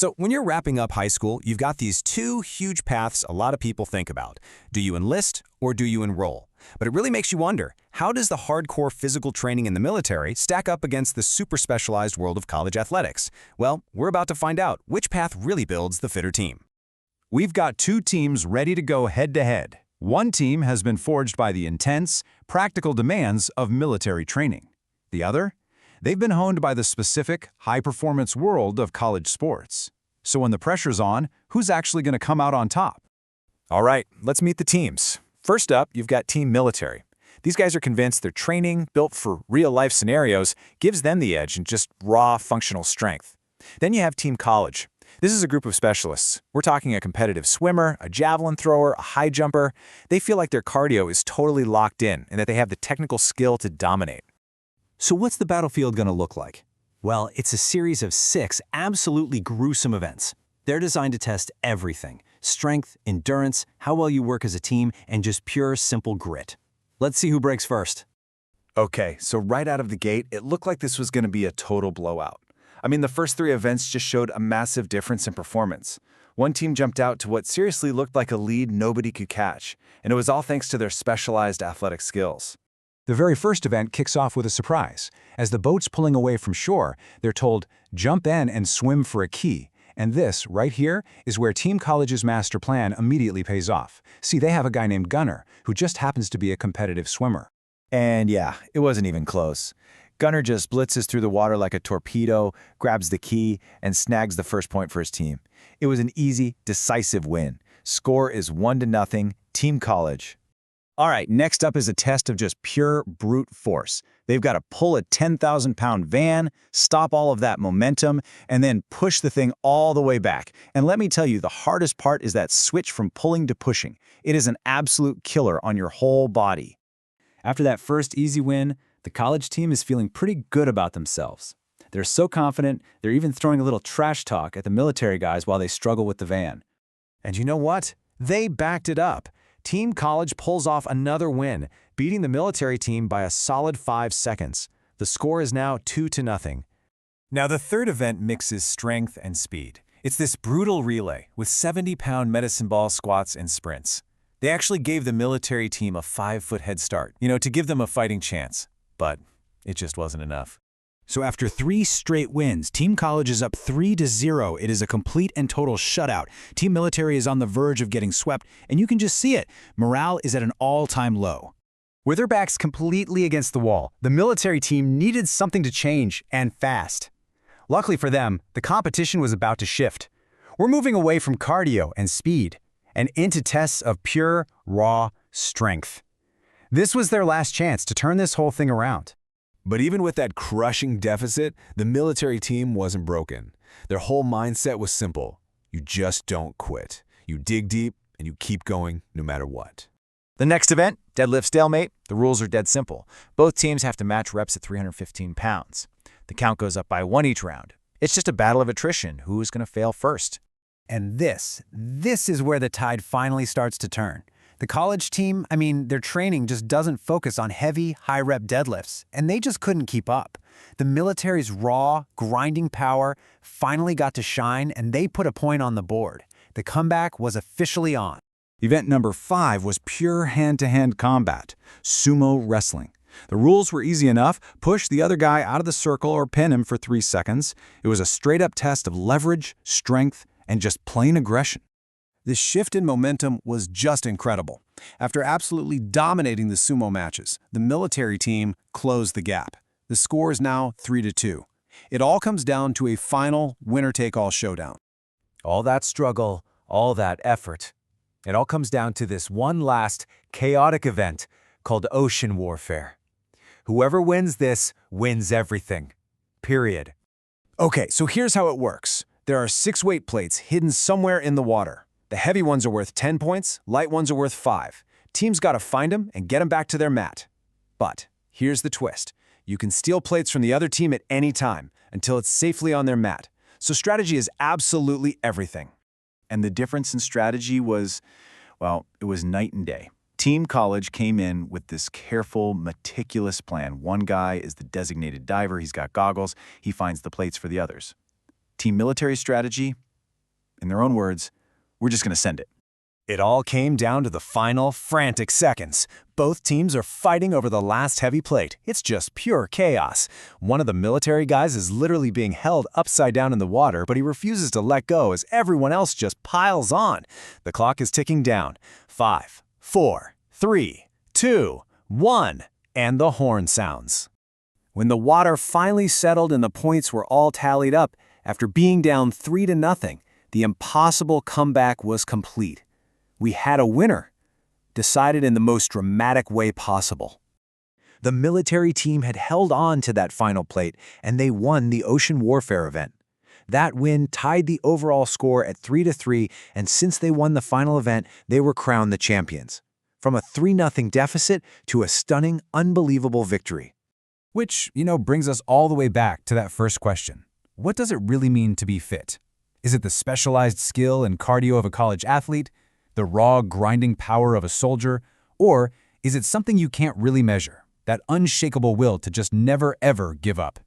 So when you're wrapping up high school, you've got these two huge paths a lot of people think about. Do you enlist or do you enroll? But it really makes you wonder, how does the hardcore physical training in the military stack up against the super specialized world of college athletics? Well, we're about to find out which path really builds the fitter team. We've got two teams ready to go head-to-head. One team has been forged by the intense, practical demands of military training. The other? They've been honed by the specific, high-performance world of college sports. So when the pressure's on, who's actually going to come out on top? All right, let's meet the teams. First up, you've got Team Military. These guys are convinced their training, built for real-life scenarios, gives them the edge in just raw, functional strength. Then you have Team College. This is a group of specialists. We're talking a competitive swimmer, a javelin thrower, a high jumper. They feel like their cardio is totally locked in and that they have the technical skill to dominate. So what's the battlefield going to look like? Well, it's a series of 6 absolutely gruesome events. They're designed to test everything: strength, endurance, how well you work as a team, and just pure, simple grit. Let's see who breaks first. Okay, so right out of the gate, it looked like this was going to be a total blowout. I mean, the first 3 events just showed a massive difference in performance. One team jumped out to what seriously looked like a lead nobody could catch, and it was all thanks to their specialized athletic skills. The very first event kicks off with a surprise. As the boat's pulling away from shore, they're told, jump in and swim for a key. And this, right here, is where Team College's master plan immediately pays off. See, they have a guy named Gunner, who just happens to be a competitive swimmer. And yeah, it wasn't even close. Gunner just blitzes through the water like a torpedo, grabs the key, and snags the first point for his team. It was an easy, decisive win. Score is 1-0, Team College. All right, next up is a test of just pure brute force. They've got to pull a 10,000-pound van, stop all of that momentum, and then push the thing all the way back. And let me tell you, the hardest part is that switch from pulling to pushing. It is an absolute killer on your whole body. After that first easy win, the college team is feeling pretty good about themselves. They're so confident, they're even throwing a little trash talk at the military guys while they struggle with the van. And you know what? They backed it up. Team College pulls off another win, beating the military team by a solid 5 seconds. The score is now 2-0. Now the third event mixes strength and speed. It's this brutal relay with 70-pound medicine ball squats and sprints. They actually gave the military team a 5-foot head start, to give them a fighting chance. But it just wasn't enough. So after 3 straight wins, Team College is up 3-0. It is a complete and total shutout. Team Military is on the verge of getting swept, and you can just see it. Morale is at an all-time low. With their backs completely against the wall, the military team needed something to change, and fast. Luckily for them, the competition was about to shift. We're moving away from cardio and speed, and into tests of pure, raw strength. This was their last chance to turn this whole thing around. But even with that crushing deficit, the military team wasn't broken. Their whole mindset was simple. You just don't quit. You dig deep, and you keep going no matter what. The next event, deadlift stalemate. The rules are dead simple. Both teams have to match reps at 315 pounds. The count goes up by 1 each round. It's just a battle of attrition. Who's going to fail first? And this is where the tide finally starts to turn. The college team, their training just doesn't focus on heavy, high-rep deadlifts, and they just couldn't keep up. The military's raw, grinding power finally got to shine, and they put a point on the board. The comeback was officially on. Event number 5 was pure hand-to-hand combat, sumo wrestling. The rules were easy enough: push the other guy out of the circle or pin him for 3 seconds. It was a straight-up test of leverage, strength, and just plain aggression. This shift in momentum was just incredible. After absolutely dominating the sumo matches, the military team closed the gap. The score is now 3-2. It all comes down to a final winner-take-all showdown. All that struggle, all that effort, it all comes down to this one last chaotic event called ocean warfare. Whoever wins this wins everything. Period. Okay, so here's how it works. There are 6 weight plates hidden somewhere in the water. The heavy ones are worth 10 points, light ones are worth 5. Teams gotta find them and get them back to their mat. But here's the twist. You can steal plates from the other team at any time until it's safely on their mat. So strategy is absolutely everything. And the difference in strategy was, well, it was night and day. Team College came in with this careful, meticulous plan. One guy is the designated diver, he's got goggles, he finds the plates for the others. Team Military strategy, In their own words, we're just going to send it. It all came down to the final, frantic seconds. Both teams are fighting over the last heavy plate. It's just pure chaos. One of the military guys is literally being held upside down in the water, but he refuses to let go as everyone else just piles on. The clock is ticking down. 5, 4, 3, 2, 1, and the horn sounds. When the water finally settled and the points were all tallied up, after being down 3-0, the impossible comeback was complete. We had a winner, decided in the most dramatic way possible. The military team had held on to that final plate, and they won the ocean warfare event. That win tied the overall score at 3-3, and since they won the final event, they were crowned the champions. From a 3-0 deficit to a stunning, unbelievable victory. Which, brings us all the way back to that first question. What does it really mean to be fit? Is it the specialized skill and cardio of a college athlete? The raw, grinding power of a soldier? Or is it something you can't really measure, that unshakable will to just never, ever give up?